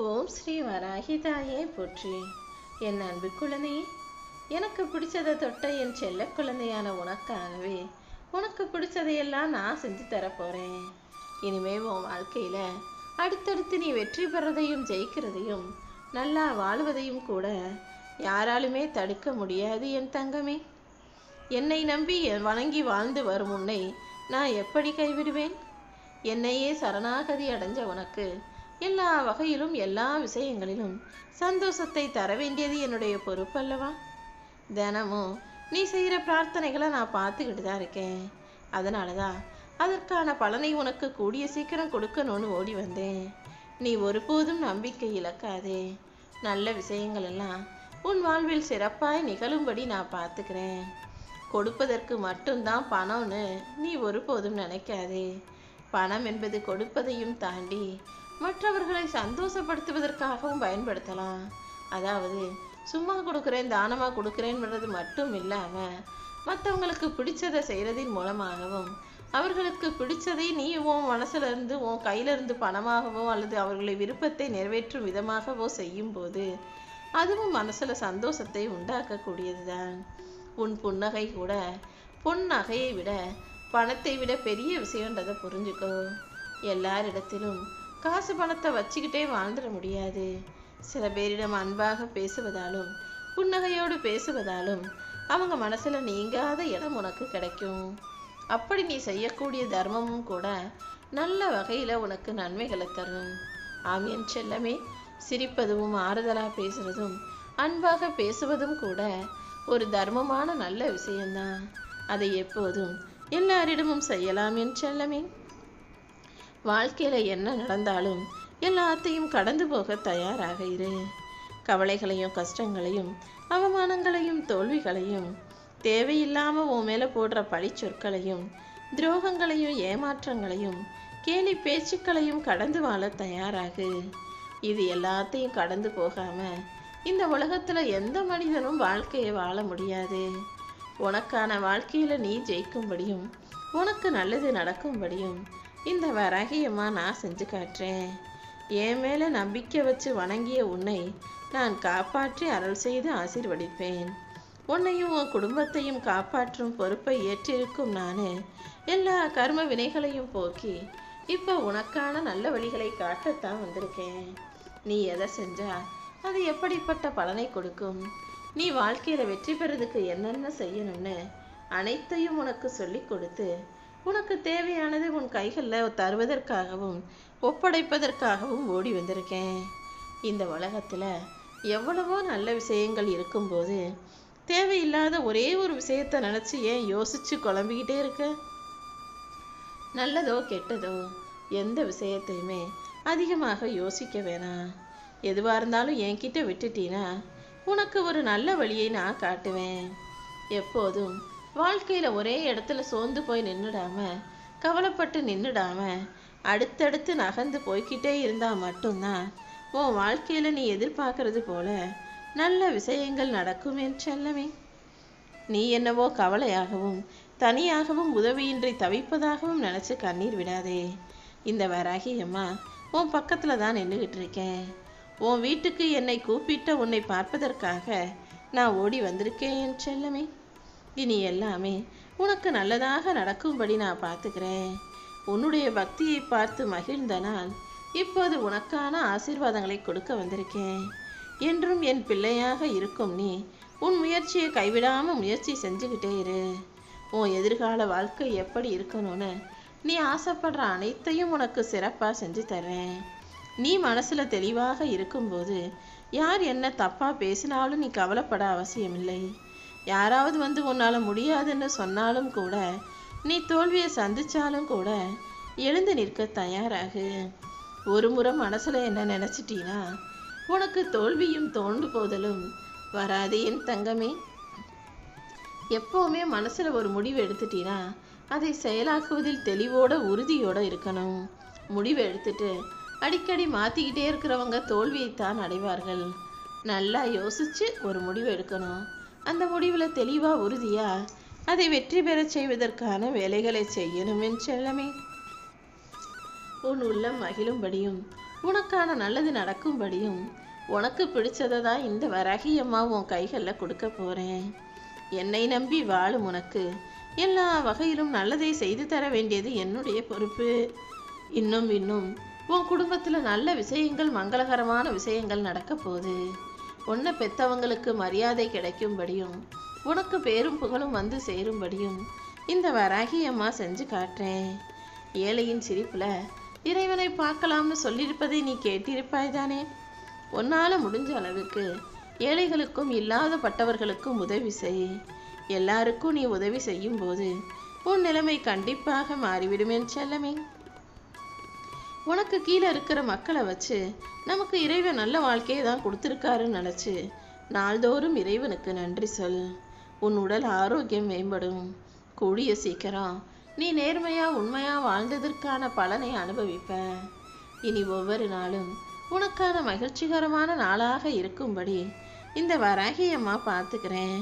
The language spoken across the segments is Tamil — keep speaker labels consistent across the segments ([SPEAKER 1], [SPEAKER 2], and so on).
[SPEAKER 1] ஓம் ஸ்ரீ வராகிதாயே போற்றி. என் அன்பு குழந்தையே, எனக்கு பிடிச்சதை தொட்ட என் செல்ல குழந்தையான உனக்காகவே உனக்கு பிடிச்சதையெல்லாம் நான் செஞ்சு தரப்போறேன். இனிமே உன் வாழ்க்கையில அடுத்தடுத்து நீ வெற்றி பெறதையும் ஜெயிக்கிறதையும் நல்லா வாழ்வதையும் கூட யாராலுமே தடுக்க முடியாது என் தங்கமே. என்னை நம்பி வணங்கி வாழ்ந்து வரும் உன்னை நான் எப்படி கைவிடுவேன்? என்னையே சரணாகதி அடைஞ்ச உனக்கு எல்லா வகையிலும் எல்லா விஷயங்களிலும் சந்தோஷத்தை தர வேண்டியது என்னுடைய பொறுப்பல்லவா? தினமும் நீ செய்கிற பிரார்த்தனைகளை நான் பார்த்துக்கிட்டு தான் இருக்கேன். அதனால தான் அதற்கான பலனை உனக்கு கூடிய சீக்கிரம் கொடுக்கணும்னு ஓடி வந்தேன். நீ ஒருபோதும் நம்பிக்கை இழக்காதே. நல்ல விஷயங்கள் எல்லாம் உன் வாழ்வில் சிறப்பாய் நிகழும்படி நான் பார்த்துக்கிறேன். கொடுப்பதற்கு மட்டும்தான் பணம்னு நீ ஒருபோதும் நினைக்காதே. பணம் என்பது கொடுப்பதையும் தாண்டி மற்றவர்களை சந்தோஷப்படுத்துவதற்காகவும் பயன்படுத்தலாம். அதாவது சும்மா கொடுக்குறேன் தானமாக கொடுக்குறேன்றது மட்டும் இல்லாமல் மற்றவங்களுக்கு பிடிச்சதை செய்கிறதின் மூலமாகவும் அவர்களுக்கு பிடிச்சதை நீ உன் மனசுல இருந்து உன் கையிலிருந்து பணமாகவோ அல்லது அவர்களை விருப்பத்தை நிறைவேற்றும் விதமாகவோ செய்யும்போது அதுவும் மனசுல சந்தோஷத்தை உண்டாக்கக்கூடியது தான். உன் புன்னகை கூட பொன் நகையை விட பணத்தை விட பெரிய விஷயன்றதை புரிஞ்சுக்கோ. எல்லாரிடத்திலும் காசு பணத்தை வச்சுக்கிட்டே வாழ்ந்துட முடியாது. சில பேரிடம் அன்பாக பேசுவதாலும் புன்னகையோடு பேசுவதாலும் அவங்க மனசுல நீங்காத இடம் உனக்கு கிடைக்கும். அப்படி நீ செய்யக்கூடிய தர்மமும் கூட நல்ல வகையில உனக்கு நன்மைகளை தரும். ஆம் என் செல்லமே, சிரிப்பதும் ஆறுதலா பேசுறதும் அன்பாக பேசுவதும் கூட ஒரு தர்மமான நல்ல விஷயம்தான். அதை எப்போதும் எல்லாரிடமும் செய்யலாம் என் செல்லமே. வாழ்க்கையில என்ன நடந்தாலும் எல்லாத்தையும் கடந்து போக தயாராக இரு. கவலைகளையும் கஷ்டங்களையும் அவமானங்களையும் தோல்விகளையும் தேவையில்லாம உன் மேல போடுற பழி சொற்களையும் துரோகங்களையும் ஏமாற்றங்களையும் கேலி பேச்சுக்களையும் கடந்து வாழ தயாராகு. இது எல்லாத்தையும் கடந்து போகாம இந்த உலகத்துல எந்த மனிதனும் வாழ்க்கையை வாழ முடியாது. உனக்கான வாழ்க்கையில நீ ஜெயிக்கும்படியும் உனக்கு நல்லது நடக்கும்படியும் இந்த வராகியம்மா நான் செஞ்சு காட்டுறேன். என் மேல நம்பிக்கை வச்சு வணங்கிய உன்னை நான் காப்பாற்றி அருள் செய்து ஆசீர்வதிப்பேன். உன்னையும் உன் குடும்பத்தையும் காப்பாற்றும் பொறுப்பை ஏற்றிருக்கும் நான் எல்லா கர்ம வினைகளையும் போக்கி இப்போ உனக்கான நல்ல வழிகளை காட்டத்தான் வந்திருக்கேன். நீ எதை செஞ்சா அது எப்படிப்பட்ட பலனை கொடுக்கும், நீ வாழ்க்கையில வெற்றி பெறதுக்கு என்னென்ன செய்யணும்னு அனைத்தையும் உனக்கு சொல்லி கொடுத்து உனக்கு தேவையானது உன் கைகளில் தருவதற்காகவும் ஒப்படைப்பதற்காகவும் ஓடி வந்திருக்கேன். இந்த உலகத்துல எவ்வளவோ நல்ல விஷயங்கள் இருக்கும்போது தேவையில்லாத ஒரே ஒரு விஷயத்தை நினைச்சு ஏன் யோசிச்சு குழம்பிக்கிட்டே இருக்க? நல்லதோ கெட்டதோ எந்த விஷயத்தையுமே அதிகமாக யோசிக்க வேணாம். எதுவாக இருந்தாலும் என்கிட்ட விட்டுட்டீனா உனக்கு ஒரு நல்ல வழியை நான் காட்டுவேன். எப்போதும் வாழ்க்கையில ஒரே இடத்துல சோர்ந்து போய் நின்றுடாம கவலைப்பட்டு நின்றுடாம அடுத்தடுத்து நகர்ந்து போய்கிட்டே இருந்தா மட்டும்தான் உன் வாழ்க்கையில நீ எதிர்பார்க்கறது போல நல்ல விஷயங்கள் நடக்கும் என் செல்லமே. நீ என்னவோ கவலையாகவும் தனியாகவும் உதவியின்றி தவிப்பதாகவும் நினைச்சு கண்ணீர் விடாதே. இந்த வராகி அம்மா உன் பக்கத்துல தான் நின்றுகிட்டு இருக்கேன். உன் வீட்டுக்கு என்னை கூப்பிட்ட உன்னை பார்ப்பதற்காக நான் ஓடி வந்திருக்கேன் என் செல்லமே. இனி எல்லாமே உனக்கு நல்லதாக நடக்கும்படி நான் பார்த்துக்கிறேன். உன்னுடைய பக்தியை பார்த்து மகிழ்ந்த நான் இப்போது உனக்கான ஆசீர்வாதங்களை கொடுக்க வந்திருக்கேன். என்றும் என் பிள்ளையாக இருக்கும் நீ உன் முயற்சியை கைவிடாம முயற்சி செஞ்சுக்கிட்டே இரு. உன் எதிர்கால வாழ்க்கை எப்படி இருக்கணும்னு நீ ஆசைப்படுற அனைத்தையும் உனக்கு சிறப்பா செஞ்சு தர்றேன். நீ மனசுல தெளிவாக இருக்கும்போது யார் என்ன தப்பா பேசினாலும் நீ கவலைப்பட அவசியமில்லை. யாராவது வந்து உன்னால முடியாதுன்னு சொன்னாலும் கூட நீ தோல்வியை சந்திச்சாலும் கூட எழுந்து நிற்க தயாராகு. ஒரு முறை மனசுல என்ன நினைச்சிட்டீனா உனக்கு தோல்வியும் தோண்டு போதலும் வராது என் தங்கமே. எப்பவுமே மனசுல ஒரு முடிவு எடுத்துட்டீனா அதை செயலாக்குவதில் தெளிவோட உறுதியோட இருக்கணும். முடிவு எடுத்துட்டு அடிக்கடி மாத்திக்கிட்டே இருக்கிறவங்க தோல்வியைத்தான் அடைவார்கள். நல்லா யோசிச்சு ஒரு முடிவு எடுக்கணும். அந்த முடிவுல தெளிவா உறுதியா அதை வெற்றி பெற செய்வதற்கான வேலைகளை செய்யணும் என் செல்லமே. உன் உள்ளம் மகிழும்படியும் உனக்கான நல்லது நடக்கும்படியும் உனக்கு பிடிச்சதை தான் இந்த வராகியம்மா உன் கைகளில் கொடுக்க போறேன். என்னை நம்பி வாழும் உனக்கு எல்லா வகையிலும் நல்லதை செய்து தர வேண்டியது என்னுடைய பொறுப்பு. இன்னும் உன் குடும்பத்தில் நல்ல விஷயங்கள், மங்களகரமான விஷயங்கள் நடக்க போகுது. உன்னை பெத்தவங்களுக்கு மரியாதை கிடைக்கும்படியும் உனக்கு பேரும் புகழும் வந்து சேரும்படியும் இந்த வராகி அம்மா செஞ்சு காட்டுறேன். ஏழையின் சிரிப்புல இறைவனை பார்க்கலாம்னு சொல்லியிருப்பதை நீ கேட்டிருப்பாய் தானே. உன்னால முடிஞ்ச அளவுக்கு ஏழைகளுக்கும் இல்லாதப்பட்டவர்களுக்கும் உதவி செய். எல்லாருக்கும் நீ உதவி செய்யும் போது உன் நிலைமை கண்டிப்பாக மாறிவிடும் என் செல்லமே. உனக்கு கீழே இருக்கிற மக்களை வச்சு நமக்கு இறைவன் நல்ல வாழ்க்கையை தான் கொடுத்துருக்காருன்னு நினச்சி நாள்தோறும் இறைவனுக்கு நன்றி சொல். உன் உடல் ஆரோக்கியம் மேம்படும். கூடிய சீக்கிரம் நீ நேர்மையா உண்மையா வாழ்ந்ததற்கான பலனை அனுபவிப்ப. இனி ஒவ்வொரு நாளும் உனக்கான மகிழ்ச்சிகரமான நாளாக இருக்கும்படி இந்த வராகி அம்மா பார்த்துக்கிறேன்.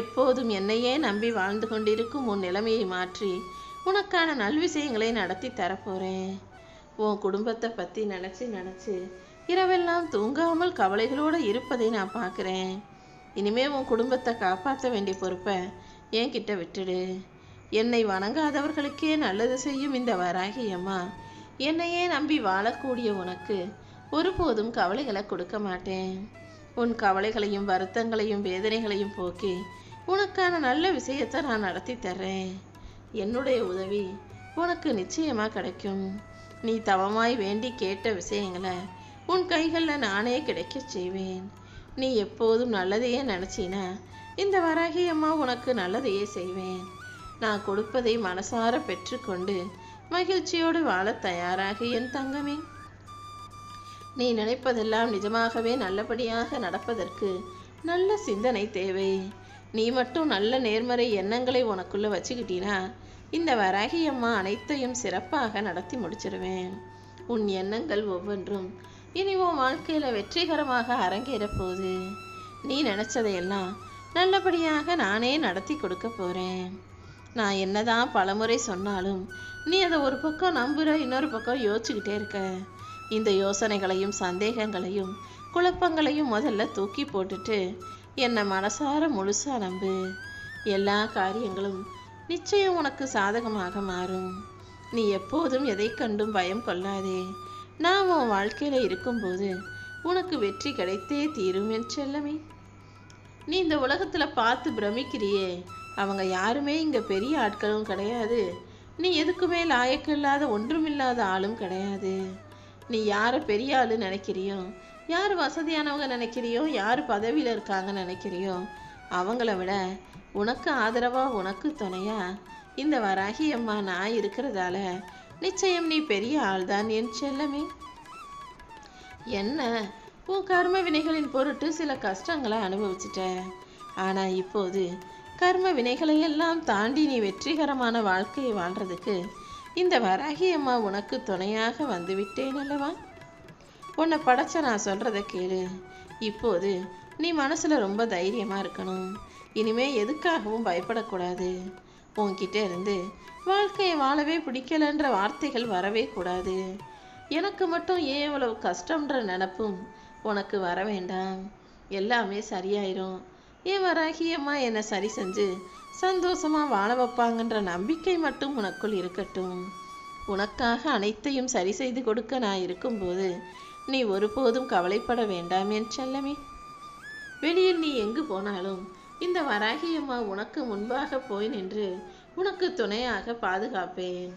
[SPEAKER 1] எப்போதும் என்னையே நம்பி வாழ்ந்து கொண்டிருக்கும் உன் நிலைமையை மாற்றி உனக்கான நல்விஷயங்களை நடத்தி தரப்போறேன். உன் குடும்பத்தை பற்றி நினச்சி இரவெல்லாம் தூங்காமல் கவலைகளோடு இருப்பதை நான் பார்க்குறேன். இனிமே உன் குடும்பத்தை காப்பாற்ற வேண்டிய பொறுப்பை என்கிட்ட விட்டுடு. என்னை வணங்காதவர்களுக்கே நல்லது செய்யும் இந்த வராகி அம்மா என்னையே நம்பி வாழக்கூடிய உனக்கு ஒருபோதும் கவலைகளை கொடுக்க மாட்டேன். உன் கவலைகளையும் வருத்தங்களையும் வேதனைகளையும் போக்கி உனக்கான நல்ல விஷயத்தை நான் நடத்தி தர்றேன். என்னுடைய உதவி உனக்கு நிச்சயமாக கிடைக்கும். நீ தவமாய் வேண்டி கேட்ட விஷயங்களை உன் கைகளில் நானே கிடைக்க செய்வேன். நீ எப்போதும் நல்லதையே நினச்சினா இந்த வராகி அம்மா உனக்கு நல்லதையே செய்வேன். நான் கொடுப்பதை மனசார பெற்றுக்கொண்டு மகிழ்ச்சியோடு வாழ தயாராக என் தங்கமே. நீ நினைப்பதெல்லாம் நிஜமாகவே நல்லபடியாக நடப்பதற்கு நல்ல சிந்தனை தேவை. நீ மட்டும் நல்ல நேர்மறை எண்ணங்களை உனக்குள்ள வச்சுக்கிட்டீனா இந்த வராகி அம்மா அனைத்தையும் சிறப்பாக நடத்தி முடிச்சிருவேன். உன் எண்ணங்கள் ஒவ்வொன்றும் இனி உன் வாழ்க்கையில வெற்றிகரமாக அரங்கேற போகுது. நீ நினைச்சதையெல்லாம் நல்லபடியாக நானே நடத்தி கொடுக்க போறேன். நான் என்னதான் பலமுறை சொன்னாலும் நீ அதை ஒரு பக்கம் நம்புற, இன்னொரு பக்கம் யோசிச்சுக்கிட்டே இருக்க. இந்த யோசனைகளையும் சந்தேகங்களையும் குழப்பங்களையும் முதல்ல தூக்கி போட்டுட்டு என்னை மனசார முழுசா நம்பு. எல்லா காரியங்களும் நிச்சயம் உனக்கு சாதகமாக மாறும். நீ எப்போதும் எதை கண்டும் பயம் கொள்ளாதே. நான் உன் வாழ்க்கையில இருக்கும்போது உனக்கு வெற்றி கிடைத்தே தீரும் என் செல்லமே. நீ இந்த உலகத்துல பார்த்து பிரமிக்கிறியே, அவங்க யாருமே இங்க பெரிய ஆட்களும் கிடையாது. நீ எதுக்குமே லாயக்கில்லாத ஒன்றுமில்லாத ஆளும் கிடையாது. நீ யாரை பெரிய ஆளு நினைக்கிறியோ, யார் வசதியானவங்க நினைக்கிறியோ, யார் பதவியில் இருக்காங்கன்னு நினைக்கிறியோ, அவங்கள விட உனக்கு ஆதரவா உனக்கு துணையா இந்த வராகி அம்மா நான் இருக்கிறதால நிச்சயம் நீ பெரிய ஆள்தான் என் செல்லமே. என்ன உன் கர்ம வினைகளின் பொருட்டு சில கஷ்டங்களை அனுபவிச்சிட்ட. ஆனா இப்போது கர்ம வினைகளை எல்லாம் தாண்டி நீ வெற்றிகரமான வாழ்க்கையை வாழ்றதுக்கு இந்த வராகி அம்மா உனக்கு துணையாக வந்து விட்டேன் அல்லவா. உன்னை படைச்ச நான் சொல்றத கேளு. இப்போது நீ மனசுல ரொம்ப தைரியமா இருக்கணும். இனிமே எதுக்காகவும் பயப்படக்கூடாது. உன்கிட்ட இருந்து வாழ்க்கையை வாழவே பிடிக்கலன்ற வார்த்தைகள் வரவே கூடாது. எனக்கு மட்டும் ஏன் இவ்வளவு கஷ்டம்ன்ற நினப்பும் உனக்கு வர வேண்டாம். எல்லாமே சரியாயிரும். ஏன் வராகி அம்மா என்னை சரி செஞ்சு சந்தோஷமா வாழ வைப்பாங்கன்ற நம்பிக்கை மட்டும் உனக்குள் இருக்கட்டும். உனக்காக அனைத்தையும் சரி செய்து கொடுக்க நான் இருக்கும்போது நீ ஒருபோதும் கவலைப்பட வேண்டாம் என் செல்லமே. வெளியில் நீ எங்கு போனாலும் இந்த வராகி அம்மா உனக்கு முன்பாக போய் நின்று உனக்கு துணையாக பாதுகாப்பேன்.